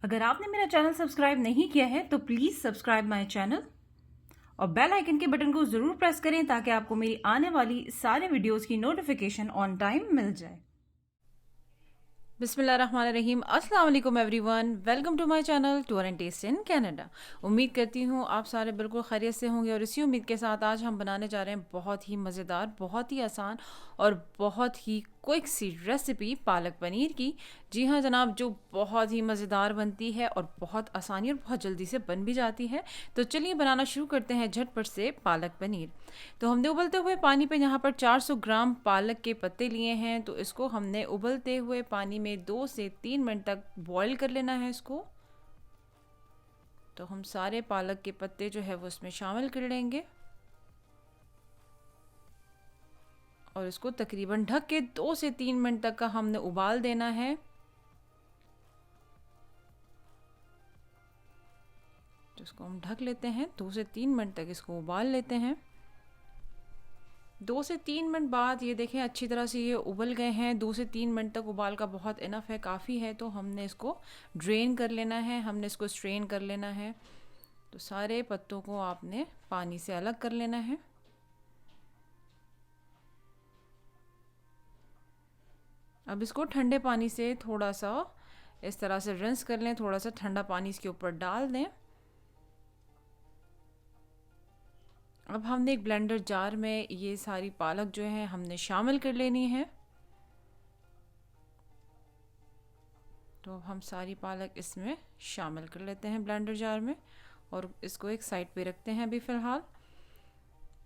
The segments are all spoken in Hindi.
अगर आपने मेरा चैनल सब्सक्राइब नहीं किया है तो प्लीज़ सब्सक्राइब माय चैनल और बेल आइकन के बटन को ज़रूर प्रेस करें ताकि आपको मेरी आने वाली सारे वीडियोस की नोटिफिकेशन ऑन टाइम मिल जाए। बिस्मिल्लाहिर्रहमानिर्रहीम। अस्सलाम वालेकुम everyone, welcome to my channel tour and taste in Canada. उम्मीद करती हूँ आप सारे बिल्कुल खैरियत से होंगे और इसी उम्मीद के साथ आज हम बनाने जा रहे हैं बहुत ही मज़ेदार, बहुत ही आसान और बहुत ही क्विक सी रेसिपी पालक पनीर की। जी हाँ जनाब, जो बहुत ही मज़ेदार बनती है और बहुत आसानी और बहुत जल्दी से बन भी जाती है। तो चलिए बनाना शुरू करते हैं झटपट से पालक पनीर। तो हमने उबलते हुए पानी पे यहाँ पर 400 ग्राम पालक के पत्ते लिए हैं। तो इसको हमने उबलते हुए पानी में 2 से 3 मिनट तक बॉईल कर लेना है इसको। तो हम सारे पालक के पत्ते जो है वो इसमें शामिल कर लेंगे और इसको तकरीबन ढक के 2 से 3 मिनट तक का हमने उबाल देना है। तो इसको हम ढक लेते हैं, 2 से 3 मिनट तक इसको उबाल लेते हैं। 2 से 3 मिनट बाद ये देखें अच्छी तरह से ये उबल गए हैं। 2 से 3 मिनट तक उबाल का बहुत इनफ है, काफ़ी है। तो हमने इसको ड्रेन कर लेना है, हमने इसको स्ट्रेन कर लेना है। तो सारे पत्तों को आपने पानी से अलग कर लेना है। अब इसको ठंडे पानी से थोड़ा सा इस तरह से रिंस कर लें, थोड़ा सा ठंडा पानी इसके ऊपर डाल दें। अब हमने एक ब्लेंडर जार में ये सारी पालक जो है हमने शामिल कर लेनी है। तो अब हम सारी पालक इसमें शामिल कर लेते हैं ब्लेंडर जार में और इसको एक साइड पे रखते हैं अभी फ़िलहाल।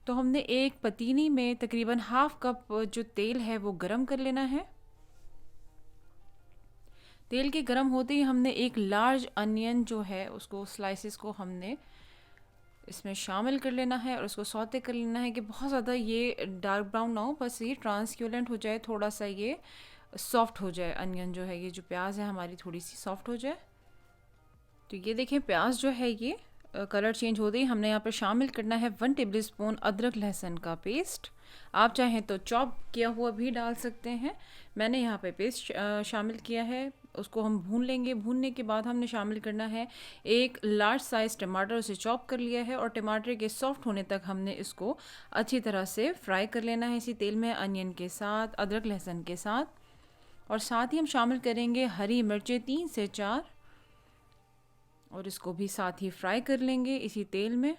तो हमने एक पतीली में तकरीबन हाफ कप जो तेल है वो गरम कर लेना है। तेल के गरम होते ही हमने एक लार्ज अनियन जो है उसको स्लाइसेस को हमने इसमें शामिल कर लेना है और उसको सौते कर लेना है कि बहुत ज़्यादा ये डार्क ब्राउन ना हो, बस ये ट्रांसक्यूलेंट हो जाए, थोड़ा सा ये सॉफ्ट हो जाए। अनियन जो है, ये जो प्याज है हमारी थोड़ी सी सॉफ्ट हो जाए। तो ये देखें प्याज जो है ये कलर चेंज हो गई। हमने यहाँ पर शामिल करना है 1 टेबल स्पून अदरक लहसुन का पेस्ट। आप चाहें तो चॉप किया हुआ भी डाल सकते हैं। मैंने यहाँ पे पेस्ट शामिल किया है। उसको हम भून लेंगे। भूनने के बाद हमने शामिल करना है एक लार्ज साइज़ टमाटर, उसे चॉप कर लिया है और टमाटर के सॉफ्ट होने तक हमने इसको अच्छी तरह से फ्राई कर लेना है इसी तेल में, अनियन के साथ, अदरक लहसुन के साथ। और साथ ही हम शामिल करेंगे हरी मिर्चें 3 से 4 और इसको भी साथ ही फ्राई कर लेंगे इसी तेल में।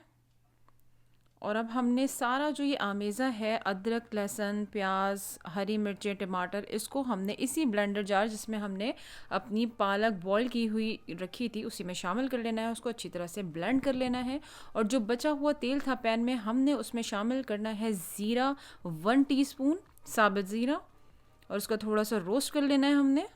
और अब हमने सारा जो ये आमेज़ा है, अदरक लहसुन प्याज हरी मिर्चें टमाटर, इसको हमने इसी ब्लेंडर जार जिसमें हमने अपनी पालक बॉईल की हुई रखी थी उसी में शामिल कर लेना है। उसको अच्छी तरह से ब्लेंड कर लेना है और जो बचा हुआ तेल था पैन में हमने उसमें शामिल करना है ज़ीरा 1 टीस्पून साबुत ज़ीरा और उसका थोड़ा सा रोस्ट कर लेना है हमने।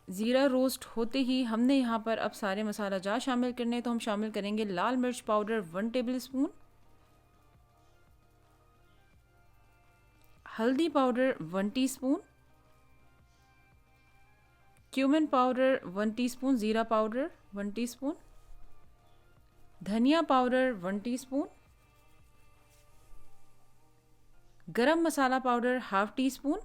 ज़ीरा रोस्ट होते ही हमने यहाँ पर अब सारे मसाला जार शामिल करने हैं। तो हम शामिल करेंगे लाल मिर्च पाउडर 1 टेबल स्पून, हल्दी powder 1 teaspoon, cumin powder 1 teaspoon, ज़ीरा पाउडर 1 टीस्पून, धनिया पाउडर 1 टीस्पून, गरम मसाला पाउडर हाफ टी स्पून,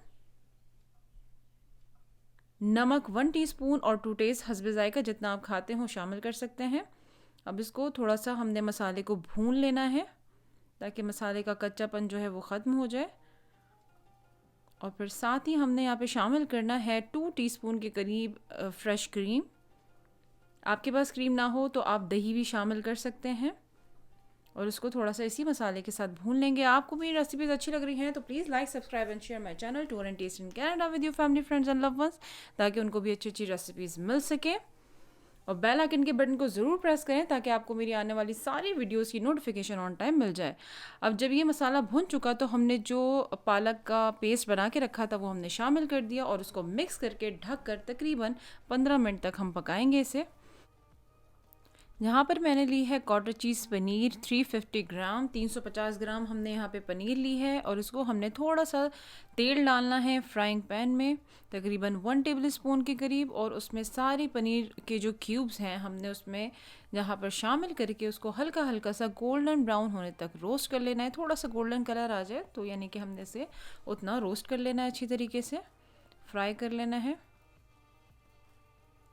नमक 1 टीस्पून और टू टेस्ट हस्बे जायका, जितना आप खाते हो शामिल कर सकते हैं। अब इसको थोड़ा सा हमने मसाले को भून लेना है ताकि मसाले का कच्चापन जो है वो ख़त्म हो जाए। और फिर साथ ही हमने यहाँ पे शामिल करना है 2 टीस्पून के करीब फ्रेश क्रीम। आपके पास क्रीम ना हो तो आप दही भी शामिल कर सकते हैं और उसको थोड़ा सा इसी मसाले के साथ भून लेंगे। आपको मेरी रेसिपीज़ अच्छी लग रही हैं तो please like subscribe and share my channel tour and taste in Canada with your family friends and love ones, ताकि उनको भी अच्छी अच्छी रेसिपीज़ मिल सके। और बेल आइकन के बटन को ज़रूर प्रेस करें ताकि आपको मेरी आने वाली सारी वीडियोस की नोटिफिकेशन ऑन टाइम मिल जाए। अब जब ये मसाला भुन चुका तो हमने जो पालक का पेस्ट बना के रखा था वो हमने शामिल कर दिया और उसको मिक्स करके ढक कर तकरीबन 15 मिनट तक हम पकाएंगे इसे। यहाँ पर मैंने ली है कॉटेज चीज़ पनीर 350 ग्राम, 350 ग्राम हमने यहाँ पे पनीर ली है और इसको हमने थोड़ा सा तेल डालना है फ्राइंग पैन में तकरीबन 1 टेबल स्पून के करीब और उसमें सारी पनीर के जो क्यूब्स हैं हमने उसमें यहाँ पर शामिल करके उसको हल्का हल्का सा गोल्डन ब्राउन होने तक रोस्ट कर लेना है। थोड़ा सा गोल्डन कलर आ जाए तो यानी कि हमने इसे उतना रोस्ट कर लेना है, अच्छी तरीके से फ्राई कर लेना है।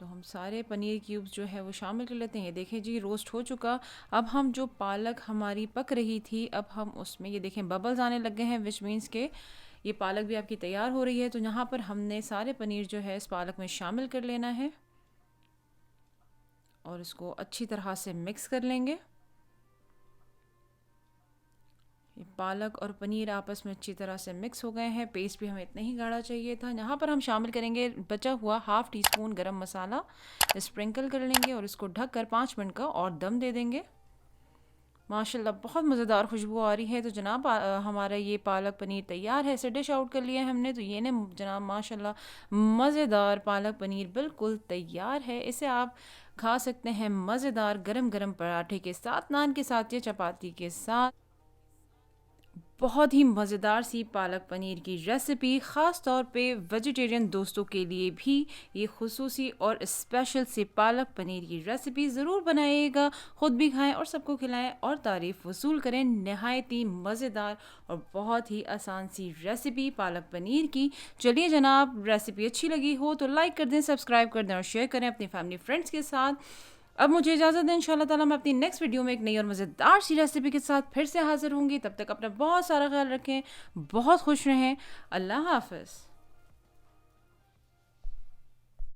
तो हम सारे पनीर क्यूब्स जो है वो शामिल कर लेते हैं। ये देखें जी रोस्ट हो चुका। अब हम जो पालक हमारी पक रही थी, अब हम उसमें ये देखें बबल्स आने लग गए हैं, विच मीन्स के ये पालक भी आपकी तैयार हो रही है। तो यहाँ पर हमने सारे पनीर जो है इस पालक में शामिल कर लेना है और इसको अच्छी तरह से मिक्स कर लेंगे। ये पालक और पनीर आपस में अच्छी तरह से मिक्स हो गए हैं। पेस्ट भी हमें इतना ही गाढ़ा चाहिए था। यहाँ पर हम शामिल करेंगे बचा हुआ हाफ़ टी स्पून गरम मसाला, स्प्रिंकल कर लेंगे और इसको ढक कर 5 मिनट का और दम दे देंगे। माशाल्लाह बहुत मज़ेदार खुशबू आ रही है। तो जनाब हमारा ये पालक पनीर तैयार है। इसे डिश आउट कर लिया है हमने। तो ये ने जनाब माशाल्लाह मज़ेदार पालक पनीर बिल्कुल तैयार है। इसे आप खा सकते हैं मज़ेदार गरम गरम पराठे के साथ, नान के साथ या चपाती के साथ। बहुत ही मज़ेदार सी पालक पनीर की रेसिपी, ख़ास तौर पे वेजिटेरियन दोस्तों के लिए भी ये खुसूसी और स्पेशल सी पालक पनीर की रेसिपी ज़रूर बनाइएगा, ख़ुद भी खाएं और सबको खिलाएं और तारीफ़ वसूल करें। नहायत ही मज़ेदार और बहुत ही आसान सी रेसिपी पालक पनीर की। चलिए जनाब, रेसिपी अच्छी लगी हो तो लाइक कर दें, सब्सक्राइब कर दें और शेयर करें अपनी फैमिली फ्रेंड्स के साथ। अब मुझे इजाज़त दें, इंशाल्लाह ताला मैं अपनी नेक्स्ट वीडियो में एक नई और मज़ेदार सी रेसिपी के साथ फिर से हाज़िर होंगी। तब तक अपना बहुत सारा ख्याल रखें, बहुत खुश रहें। अल्लाह हाफ़िज़।